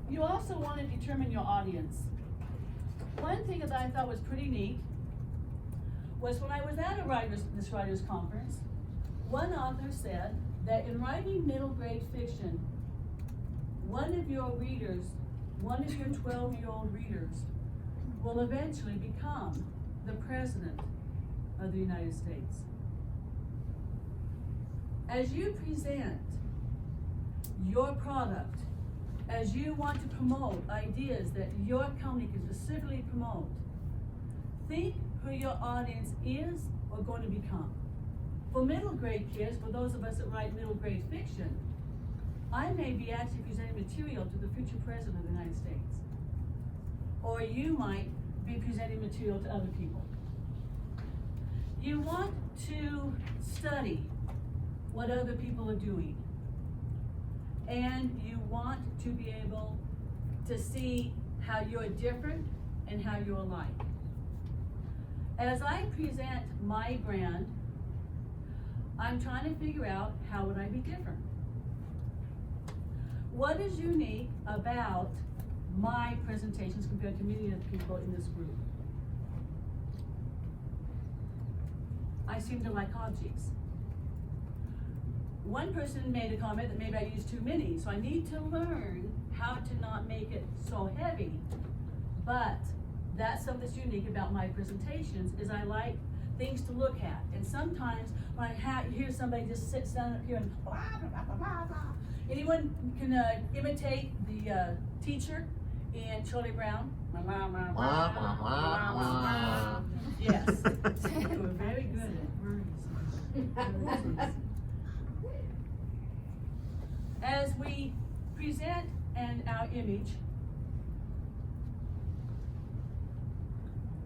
You also want to determine your audience. One thing that I thought was pretty neat was when I was at this writers conference, one author said that in writing middle grade fiction, one of your 12-year-old readers will eventually become the President of the United States. As you present your product, as you want to promote ideas that your company can specifically promote, think who your audience is or going to become. For middle grade kids, for those of us that write middle grade fiction, I may be actually presenting material to the future President of the United States. Or you might be presenting material to other people. You want to study what other people are doing. And you want to be able to see how you're different and how you're alike. As I present my brand, I'm trying to figure out how would I be different. What is unique about my presentations compared to many of the people in this group? I seem to like objects. One person made a comment that maybe I use too many, so I need to learn how to not make it so heavy. But that's something that's unique about my presentations is I like things to look at. And sometimes when you hear somebody just sit down up here and blah, blah, blah, blah, blah, blah. Anyone can imitate the teacher in Charlie Brown? Yes. You were very good at words. As we present our image,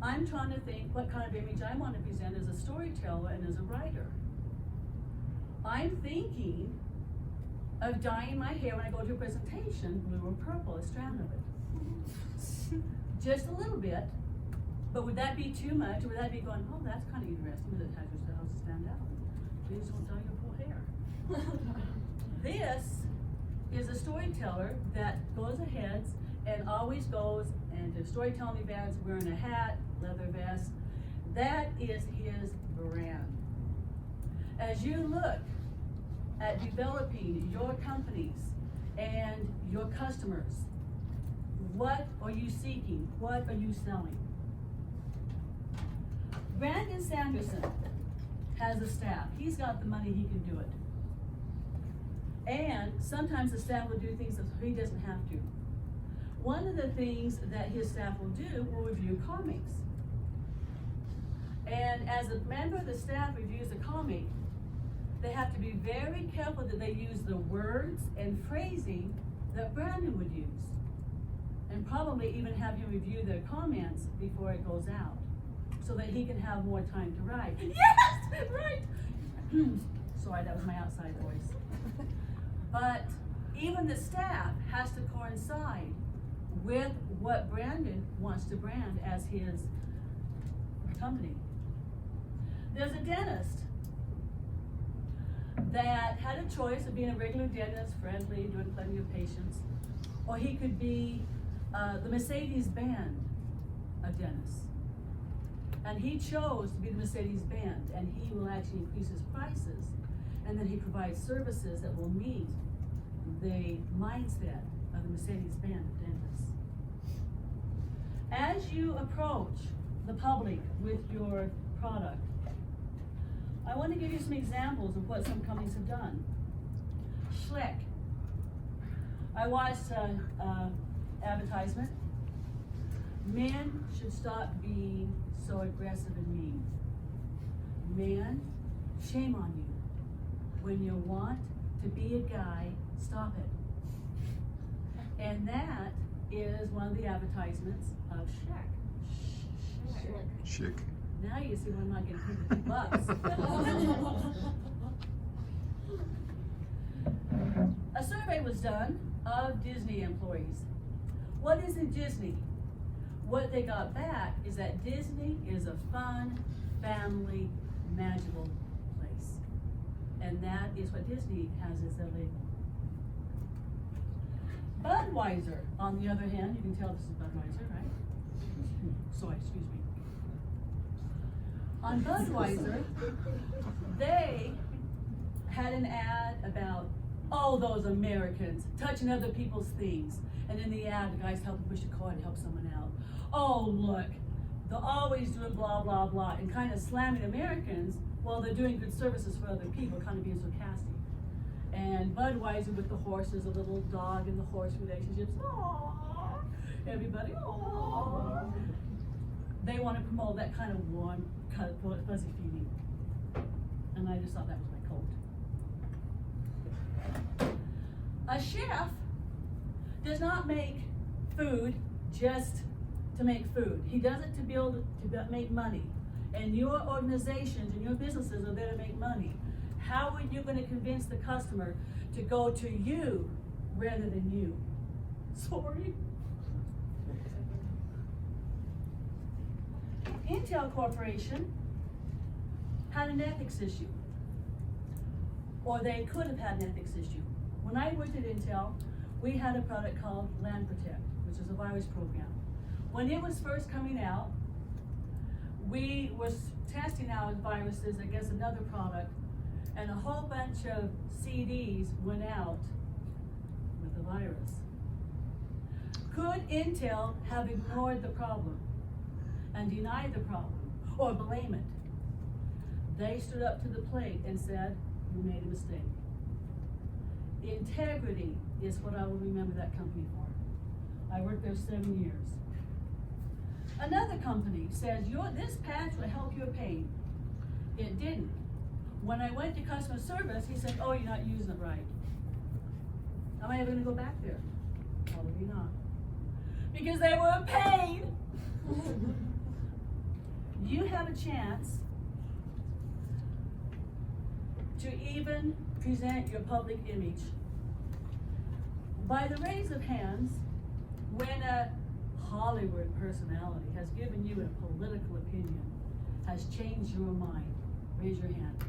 I'm trying to think what kind of image I want to present as a storyteller and as a writer. I'm thinking of dyeing my hair when I go to a presentation blue or purple, a strand of it. Just a little bit, but would that be too much? Or would that be going, oh, that's kind of interesting, but it has to stand out. Please don't dye your full hair. This is a storyteller that goes ahead and always goes into storytelling events wearing a hat, leather vest. That is his brand. As you look at developing your companies and your customers, what are you seeking? What are you selling? Brandon Sanderson has a staff. He's got the money, he can do it. And sometimes the staff will do things that he doesn't have to. One of the things that his staff will do will review comics. And as a member of the staff reviews a comic, they have to be very careful that they use the words and phrasing that Brandon would use. And probably even have him review their comments before it goes out, so that he can have more time to write. Yes, right. Sorry, that was my outside voice. But even the staff has to coincide with what Brandon wants to brand as his company. There's a dentist that had a choice of being a regular dentist, friendly, doing plenty of patients, or he could be the Mercedes-Benz of dentists. And he chose to be the Mercedes-Benz, and he will actually increase his prices, and then he provides services that will meet the mindset of the Mercedes-Benz of dentists. As you approach the public with your product, I want to give you some examples of what some companies have done. Schleck. I watched an advertisement. Men should stop being so aggressive and mean. Men, shame on you. When you want to be a guy, stop it. And that is one of the advertisements of Schleck. Chick. Now you see why I'm not getting paid $50. A survey was done of Disney employees. What is in Disney? What they got back is that Disney is a fun, family, magical place. And that is what Disney has as their label. Budweiser, on the other hand, you can tell this is Budweiser, right? Sorry, excuse me. On Budweiser, they had an ad about, oh, those Americans touching other people's things. And in the ad, the guy's helping push a car to help someone out. Oh, look, they're always doing blah, blah, blah, and kind of slamming Americans while they're doing good services for other people, kind of being sarcastic. And Budweiser with the horses, a little dog and the horse relationships, aww, everybody, aww. They want to promote that kind of warm, fuzzy feeling. And I just thought that was my coat. A chef does not make food just to make food. He does it to make money. And your organizations and your businesses are there to make money. How are you going to convince the customer to go to you rather than you? Sorry. Intel Corporation had an ethics issue. Or they could have had an ethics issue. When I worked at Intel, we had a product called Land Protect, which is a virus program. When it was first coming out, we were testing out viruses against another product, and a whole bunch of CDs went out with the virus. Could Intel have ignored the problem and denied the problem or blame it? They stood up to the plate and said, we made a mistake. Integrity is what I will remember that company for. I worked there 7 years. Another company says, this patch will help your pain. It didn't. When I went to customer service, he said, oh, you're not using it right. Am I ever gonna go back there? Probably not. Because they were a pain. You have a chance to even present your public image. By the raise of hands, when a Hollywood personality has given you a political opinion, has changed your mind, raise your hand.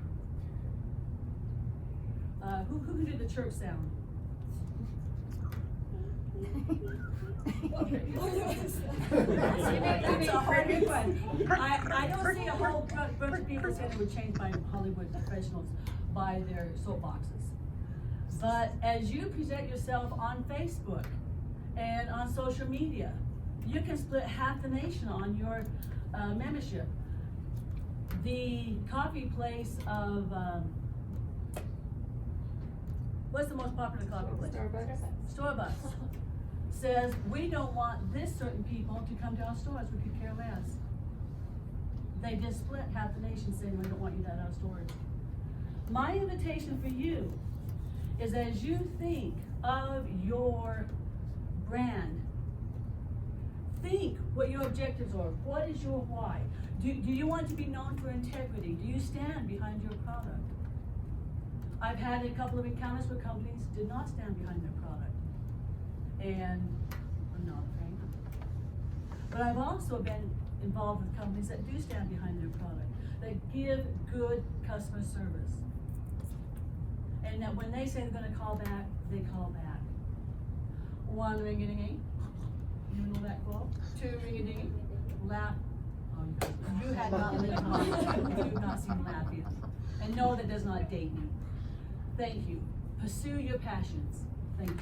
Who can do the church sound? Okay. That's a hard one. I don't see a whole bunch of people saying they were changed by Hollywood professionals by their soapboxes. But as you present yourself on Facebook and on social media, you can split half the nation on your membership. The coffee place of, what's the most popular coffee place? Starbucks. Says, we don't want this certain people to come to our stores, we could care less. They just split half the nation saying we don't want you at our stores. My invitation for you is, as you think of your brand, think what your objectives are. What is your why? Do you want to be known for integrity? Do you stand behind your product? I've had a couple of encounters where companies did not stand behind their product. And I'm not a fan. But I've also been involved with companies that do stand behind their product, that give good customer service. And that when they say they're gonna call back, they call back. 1 ring-a-ding, you know that quote? 2 ring-a-ding, laugh. Oh, you had not lived long, you have not seen laugh yet. And no, that does not date me. Thank you. Pursue your passions. Thank you.